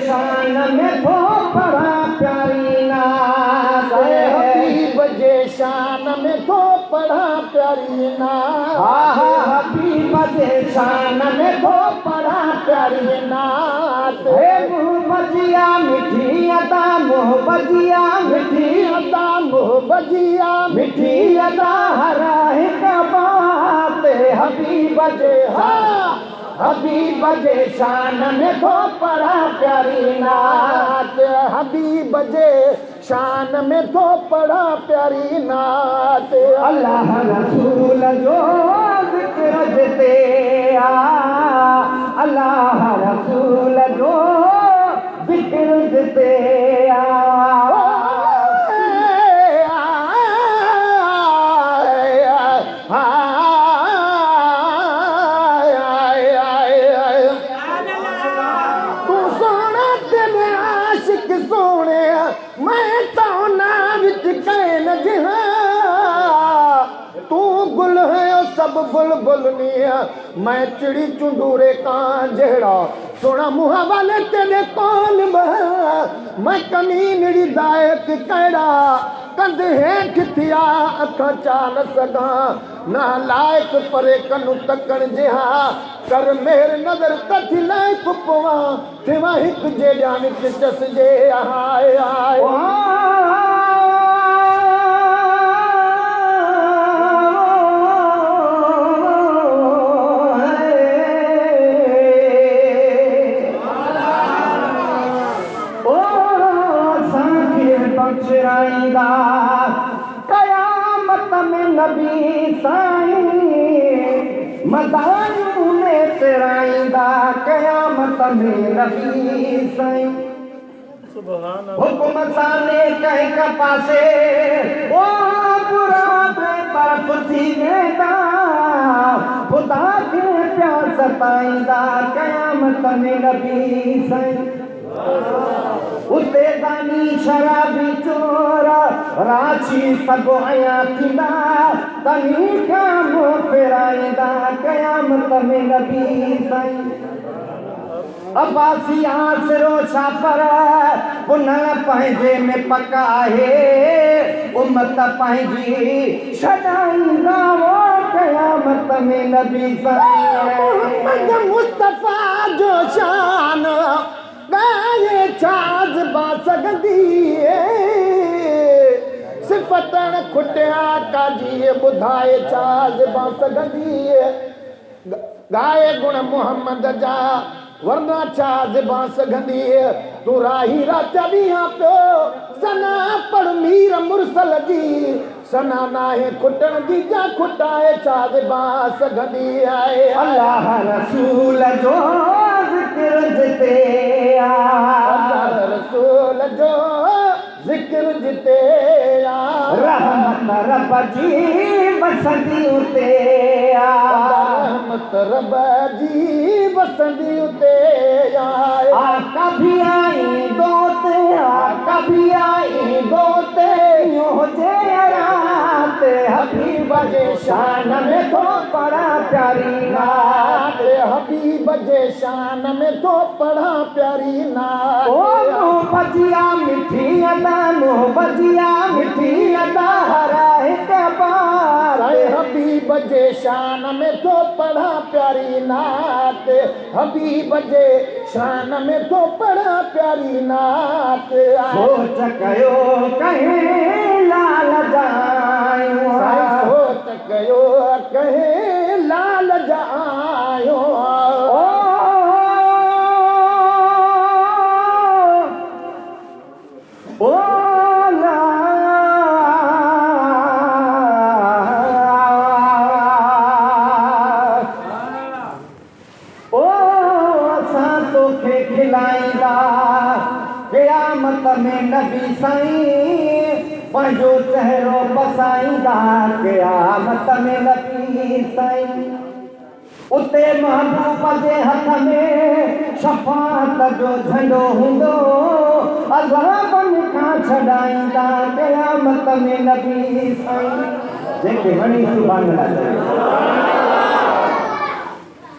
शान में थो पढ़ा प्यारी नात, हबीब जे शान में थो पढ़ा प्यारी नात, हबीब जे शान में थो पढ़ा प्यारी नात। मुँह बजिया मिठी अदा, मुँह बजिया मिठी अदा, मुँह बजिया मिठी अदा हर हिक बात। हबीब जे हबीब जे शान में थो पढ़ा प्यारी नात, हबीब जे शान में थो पढ़ा प्यारी नात। अल्लाह रसूल जो ज़िक्र जिते आ, अल्लाह रसूल जो ज़िक्र जिते आ। तू सोना तेरे आशिक सोने, मैं तो ना विच कैन जिहा। तू गुल है सब बुलबुल निया, मैं चिड़ी चुंडूरे कां जड़ा। सोना मुँह वाले तेरे कौन बहा, मैं कमीनड़ी दायक कड़ा। कंध हेठ थिया अखां चाल सगा, ना लायक परे कनु तकण जिहा। कर मेर नजर कथी लाइ पुपवा, थिवा हिक जे ॼाण चस जे आए आए। बख्शाईंदा क़यामत में नबी साईं, मदायूं में तेराईंदा क़यामत में नबी साईं। हुकुम साने कंहिं का पासे ओ बुरा बेतरफ़ थी वेंदा, ख़ुदा खे पिया सताईंदा क़यामत में नबी साईं। उते दानी शराबी चोर राची सभु आया थींदा, तनी खां मुंहुं फेराईंदा क़यामत में नबी साईं। अब्बासी आसरो छापर पुन पंहिंजे में पक आहे, उम्मत पंहिंजी छॾाईंदा वो क़यामत में नबी साईं। मोहम्मद मुस्तफ़ा जो शान गाए छाज बा सघंदी, सिफ़तण खुटिया काजी ॿुधाए छाज बा सघंदी। गाए गुण मोहम्मद जा वरना छाज बा सघंदी। तू राही राजा बि हा पियो सना पढ़ मीर मुरसल जी, सना नाहे खुटण जी जा खुटाए छाज बा सघंदी आहे। अल्लाह रसूल जो ज़िक्र जिते आ, अल्लाह रसूल जो ज़िक्र जिते आ, रहमत रब जी वसंदी उते आ, रहमत रब जी वसंदी उते आए। आका भी आई दोते, आका भी आई दोते, यूं जे रात हबीब जे शान में थो पढ़ा प्यारी नात, हबीब जे शान में थो पढ़ा प्यारी नात। ओ मुँह बजिया मिठी अदा, मुँह बजिया मिठी अदा हर हिक बात। हबीब जे शान में थो पढ़ा प्यारी नात, हबीब जे शान में थो पढ़ा प्यारी नात। सोच कयो कहीं लाल जायूं, सोच कयो कहीं लाल जायूं। ओ ला ओ असां तोखे खिलाईंदा क़यामत में नबी साईं, पंहिंजो चहिरो बसाईंदा क़यामत में नबी साईं। उते महबूब जे हथ में शफ़ाअत जो झंडो हूंदो, अज़ाबनि खां छॾाईंदा क़यामत में नबी साईं। जेके वणी सुभाणे लाइ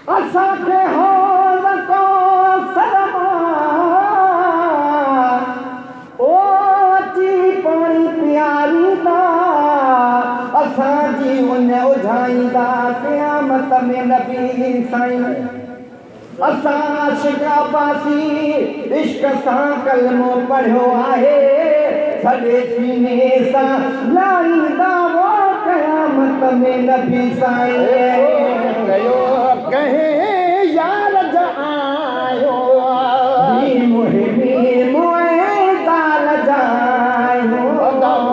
असांखे हौल को सरमा में नबी साईं असां शिकाबासी इश्क सां कलमो पढ़ियो आहे सॼे सीने सां लाईंदा वो क़यामत में नबी साईं कयो कहे यार जायो मोहे दाल जायो दाल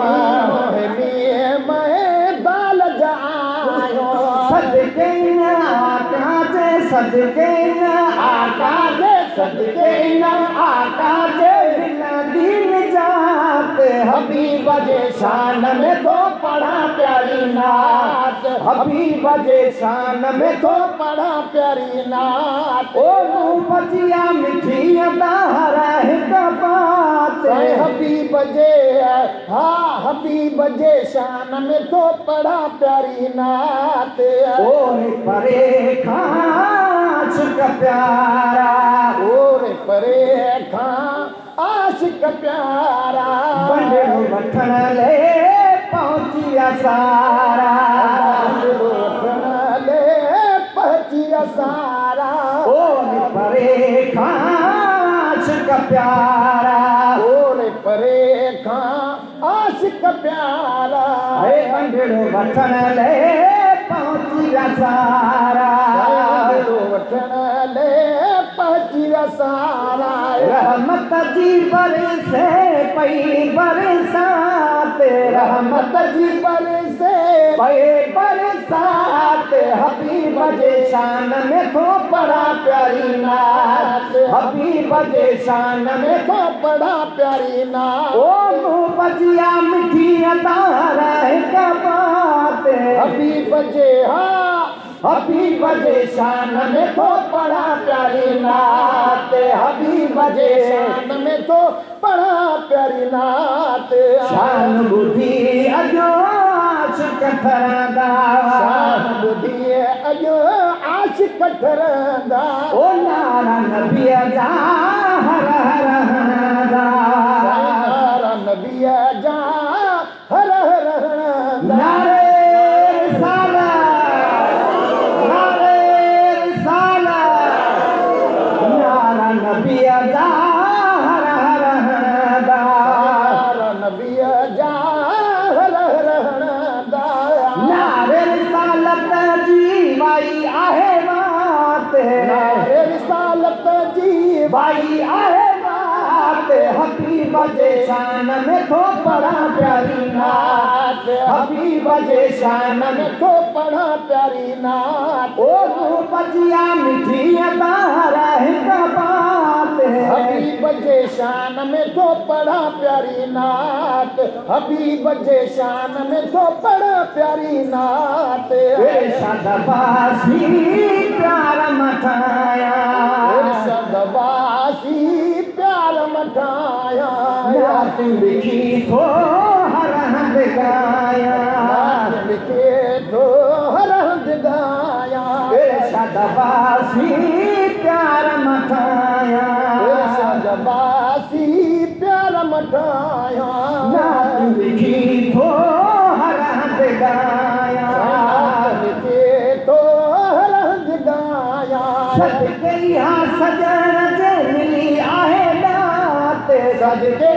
जायो सदके न आका जे सदके न आका जे सदके न आका जे बिना दीन जात हबीब जे शान में तो पढ़ा प्यारी नात हबीब जे शान में तो पढ़ा प्यारी नात ओ बचिया मिठी अदा हिक बात हबीब जे हाँ हबीब जे शान में तो पढ़ा प्यारी नात ओरे परे खां प्यारा ओरे परे खां आशिक प्यारा बंडो वठण ले पहुंचिया सारा ले पहुंचिया सारा ओरे परे खां प्यारा ओरे परे खां आशिक प्यारा बंडो वठण ले पहुंचिया सारा वठण ले पहुंचिया सारा रहमत जी बरसे पई बरसात रहमत जी बरसे पए बरसात हबीब जे शान में तो पढ़ा प्यारी नात हबीब जे शान में तो पढ़ा प्यारी नात ओ मुँह बजिया मिठी अदा हिक बात हबीब जे हाँ हबीब जे शान में तो पढ़ा प्यारी नात हबीब जे शान में तो पढ़ा प्यारी नात शान बुद्धि अजो आशिक ठरंदा शान बुद्धि अजो आशिक ठरंदा ओ नारा नबी जा हर हर हरंदा नारा नबी जा हर हर हरंदा नारे रिसाला नारे रिसाला नारा नबी जा हर हर हरंदा नारा नबी जा हर हर हरंदा नारे रिसालत जी भाई आहे बात नारे रिसालत जी भाई आहे बात हबीब जे शान में तो पढ़ा प्यारी नात हबीब जे शान में तो पढ़ा प्यारी नात ओ तू बजिया मिठी अदा हिक बात हबीब जे शान में तो पढ़ा प्यारी नात हबीब जे शान में तो पढ़ा प्यारी नात शादबासी प्यार मठाया सदबासी प्यार मठाया रात लिखी तो हर हंद गाया लिखे तो हर हंद गाया शादबासी प्यार मठाया सदबासी प्यार मठाया रात लिखी तो हर हंद गाया लिखे तो हर हंद गाया सदके सजण जे मिली आहे दात सदके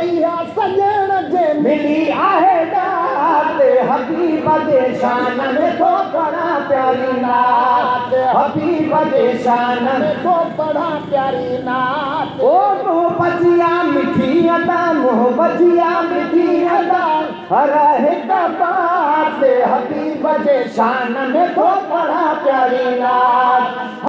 सजण जे मिली आहे दात हबीब जे शान में तो पढ़ा प्यारी नात हबीब जे शान में तो पढ़ा प्यारी नात ओ मुँह बजिया मिठी अदा मुँह बजिया मिठी अदा हर हिक बात हबीब जे शान में तो पढ़ा प्यारी नात